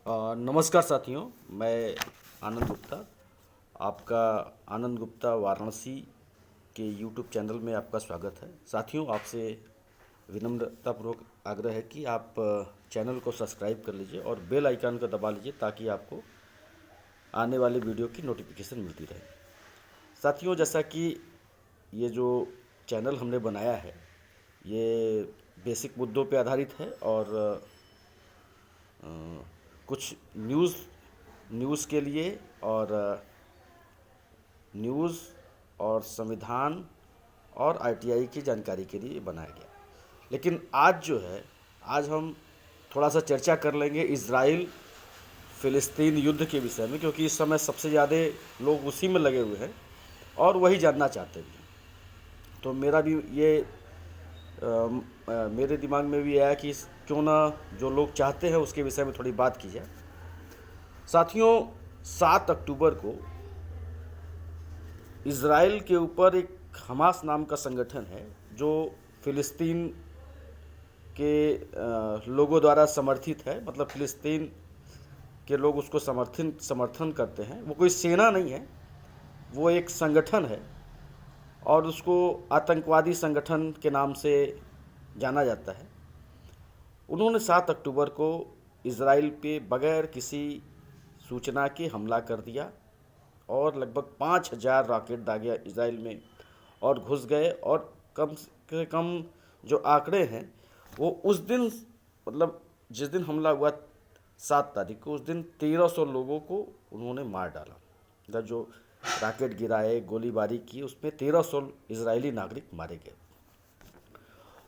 नमस्कार साथियों, मैं आनंद गुप्ता। आपका आनंद गुप्ता वाराणसी के यूट्यूब चैनल में आपका स्वागत है। साथियों, आपसे विनम्रतापूर्वक आग्रह है कि आप चैनल को सब्सक्राइब कर लीजिए और बेल आइकन को दबा लीजिए ताकि आपको आने वाले वीडियो की नोटिफिकेशन मिलती रहे। साथियों, जैसा कि ये जो चैनल हमने बनाया है, ये बेसिक मुद्दों पे आधारित है और अ, कुछ न्यूज़ के लिए और न्यूज़ और संविधान और आरटीआई की जानकारी के लिए बनाया गया। लेकिन आज जो है, आज हम थोड़ा सा चर्चा कर लेंगे इज़राइल फ़िलिस्तीन युद्ध के विषय में, क्योंकि इस समय सबसे ज़्यादा लोग उसी में लगे हुए हैं और वही जानना चाहते भी हैं। तो मेरा भी ये मेरे दिमाग में भी आया कि क्यों ना जो लोग चाहते हैं उसके विषय में थोड़ी बात की जाए। साथियों, 7 अक्टूबर को इज़राइल के ऊपर एक हमास नाम का संगठन है जो फ़िलिस्तीन के लोगों द्वारा समर्थित है। मतलब फ़िलिस्तीन के लोग उसको समर्थन करते हैं। वो कोई सेना नहीं है, वो एक संगठन है और उसको आतंकवादी संगठन के नाम से जाना जाता है। उन्होंने 7 अक्टूबर को इज़राइल पे बगैर किसी सूचना के हमला कर दिया और लगभग 5,000 रॉकेट दागे इज़राइल में और घुस गए। और कम से कम जो आंकड़े हैं वो उस दिन, मतलब जिस दिन हमला हुआ 7 तारीख को, उस दिन 1,300 लोगों को उन्होंने मार डाला। मतलब जो रॉकेट गिराए, गोलीबारी की, उसमें 1,300 इजरायली नागरिक मारे गए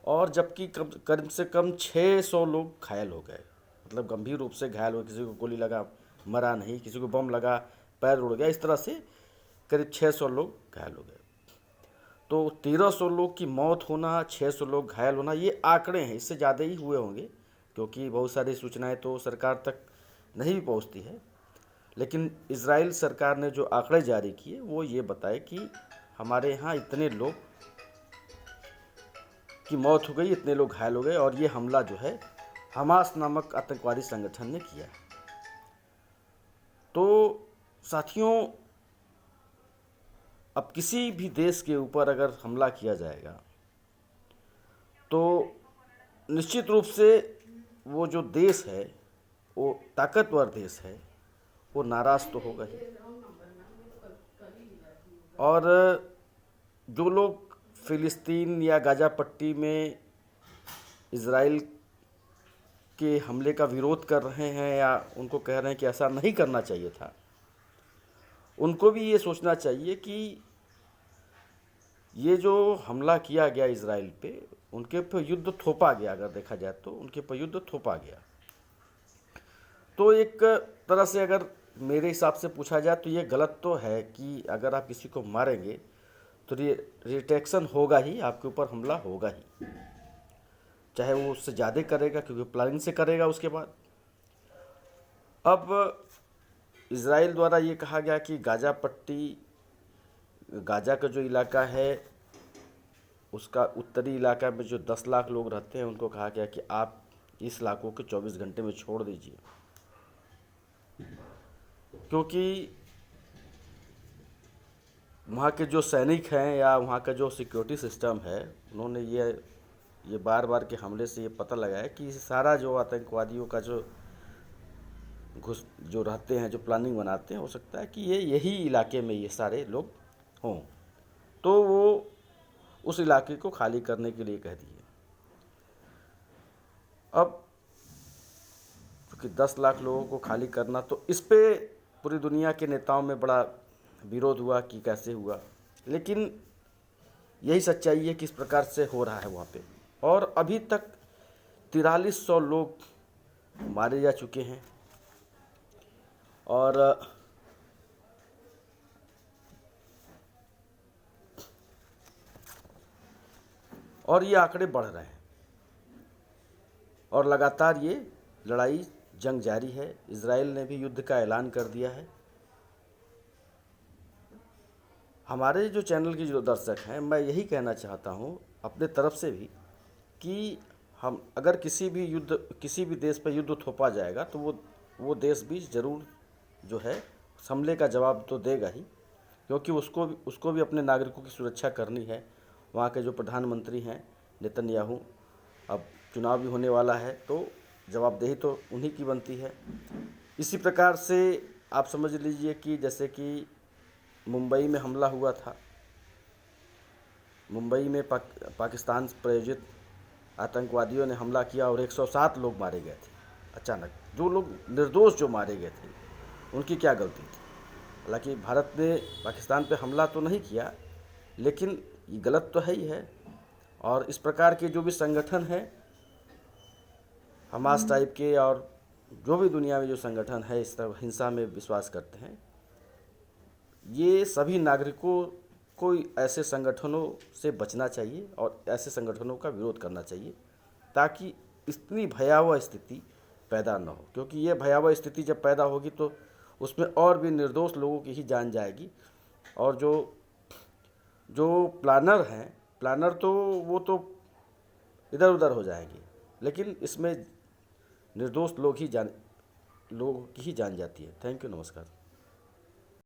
और जबकि कम से कम 600 लोग घायल हो गए। मतलब गंभीर रूप से घायल हो, किसी को गोली लगा मरा नहीं, किसी को बम लगा पैर उड़ गया, इस तरह से करीब 600 लोग घायल हो गए। तो 1,300 लोग की मौत होना, 600 लोग घायल होना, ये आंकड़े हैं। इससे ज़्यादा ही हुए होंगे क्योंकि बहुत सारी सूचनाएं तो सरकार तक नहीं भी पहुंचती है। लेकिन इजराइल सरकार ने जो आंकड़े जारी किए वो ये बताए कि हमारे यहाँ इतने लोग की मौत हो गई, इतने लोग घायल हो गए और ये हमला जो है हमास नामक आतंकवादी संगठन ने किया है। तो साथियों, अब किसी भी देश के ऊपर अगर हमला किया जाएगा तो निश्चित रूप से वो जो देश है, वो ताकतवर देश है, वो नाराज़ तो होगा ही। और जो लोग फ़िलिस्तीन या गाज़ा पट्टी में इज़राइल के हमले का विरोध कर रहे हैं या उनको कह रहे हैं कि ऐसा नहीं करना चाहिए था, उनको भी ये सोचना चाहिए कि ये जो हमला किया गया इज़राइल पे, उनके पर युद्ध थोपा गया। अगर देखा जाए तो उनके पर युद्ध थोपा गया। तो एक तरह से अगर मेरे हिसाब से पूछा जाए तो ये गलत तो है कि अगर आप किसी को मारेंगे तो रिटेक्शन होगा ही, आपके ऊपर हमला होगा ही, चाहे वो उससे ज़्यादा करेगा क्योंकि प्लानिंग से करेगा उसके बाद। अब इज़राइल द्वारा ये कहा गया कि गाज़ा पट्टी, गाज़ा का जो इलाका है उसका उत्तरी इलाका में जो 10 लाख लोग रहते हैं, उनको कहा गया कि आप इस इलाकों को 24 घंटे में छोड़ दीजिए, क्योंकि वहाँ के जो सैनिक हैं या वहाँ का जो सिक्योरिटी सिस्टम है, उन्होंने ये बार बार के हमले से ये पता लगाया कि सारा जो आतंकवादियों का जो रहते हैं, जो प्लानिंग बनाते हैं, हो सकता है कि ये यही इलाके में ये सारे लोग हों। तो वो उस इलाके को खाली करने के लिए कह दिए। अब क्योंकि 10 लाख लोगों को खाली करना, तो इस पे पूरी दुनिया के नेताओं में बड़ा विरोध हुआ कि कैसे हुआ। लेकिन यही सच्चाई है कि इस प्रकार से हो रहा है वहाँ पे। और अभी तक 4300 लोग मारे जा चुके हैं और ये आंकड़े बढ़ रहे हैं और लगातार ये लड़ाई जंग जारी है। इज़राइल ने भी युद्ध का ऐलान कर दिया है। हमारे जो चैनल के जो दर्शक हैं, मैं यही कहना चाहता हूँ अपने तरफ से भी कि हम अगर किसी भी देश पर युद्ध थोपा जाएगा तो वो वो देश भी ज़रूर जो है हमले का जवाब तो देगा ही, क्योंकि उसको भी अपने नागरिकों की सुरक्षा करनी है। वहाँ के जो प्रधानमंत्री हैं नेतन्याहू, अब चुनाव भी होने वाला है तो जवाबदेही तो उन्हीं की बनती है। इसी प्रकार से आप समझ लीजिए कि जैसे कि मुंबई में हमला हुआ था, मुंबई में पाकिस्तान प्रायोजित आतंकवादियों ने हमला किया और 107 लोग मारे गए थे अचानक। जो लोग निर्दोष जो मारे गए थे उनकी क्या गलती थी? हालांकि भारत ने पाकिस्तान पे हमला तो नहीं किया, लेकिन ये गलत तो है ही है। और इस प्रकार के जो भी संगठन हैं हमास टाइप के, और जो भी दुनिया में जो संगठन है इस तरह हिंसा में विश्वास करते हैं, ये सभी नागरिकों को ऐसे संगठनों से बचना चाहिए और ऐसे संगठनों का विरोध करना चाहिए, ताकि इतनी भयावह स्थिति पैदा न हो। क्योंकि ये भयावह स्थिति जब पैदा होगी तो उसमें और भी निर्दोष लोगों की ही जान जाएगी, और जो जो प्लानर हैं, प्लानर तो वो तो इधर उधर हो जाएंगे, लेकिन इसमें निर्दोष लोगों की ही जान जाती है। थैंक यू, नमस्कार।